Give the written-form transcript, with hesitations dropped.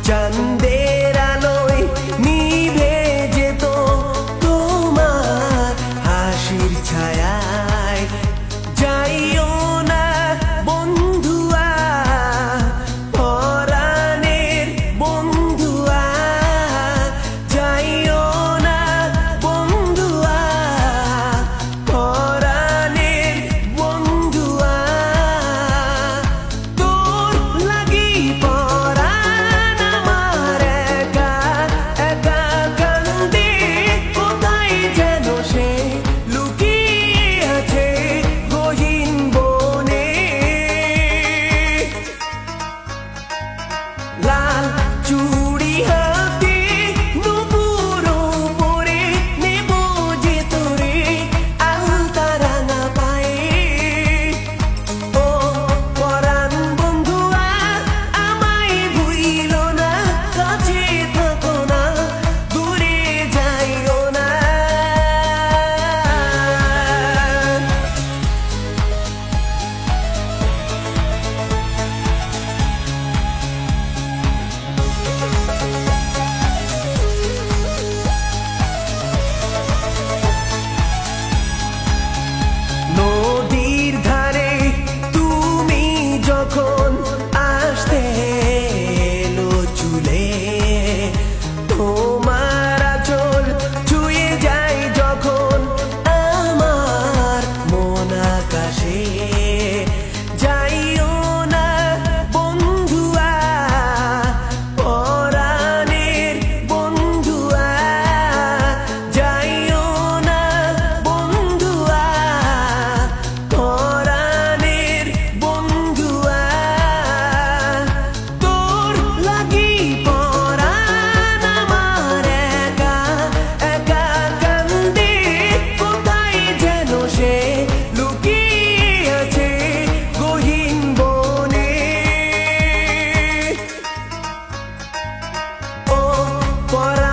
চাঁদের আলোয় নিভে যেত তোমার হাসির ছায়ায়। যাইও না বন্ধুয়া, পরাণের বন্ধুয়া, যাইও না বন্ধুয়া, পরাণের বন্ধুয়া। তোর লাগি পরাণ আমার একা একা কান্দে, কোথায় যেন সে লুকিয়ে আছে গহীন বনে। লাল চুড়ি হাতে নুপুর পরে নেব যে তোরে আলতা রাঙা পায়ে। ও পরাণ বন্ধুয়া, আমায় ভুইলো না, কাছে থাকো না, দূরে যাইও না। নদীর ধারে তুমি যখন আসতে এলো চুলে, তোমার আঁচল ছুঁয়ে যায় যখন আমার মন আকাশে। যাইও না বন্ধুয়া, পরাণের বন্ধুয়া, যাইও না বন্ধুয়া, পরাণের বন্ধুয়া। তোর লাগি পরাণ আমার একা একা কান্দে, কোথায় যেন সে লুকিয়ে আছে গহীন বনে। ও পরাণ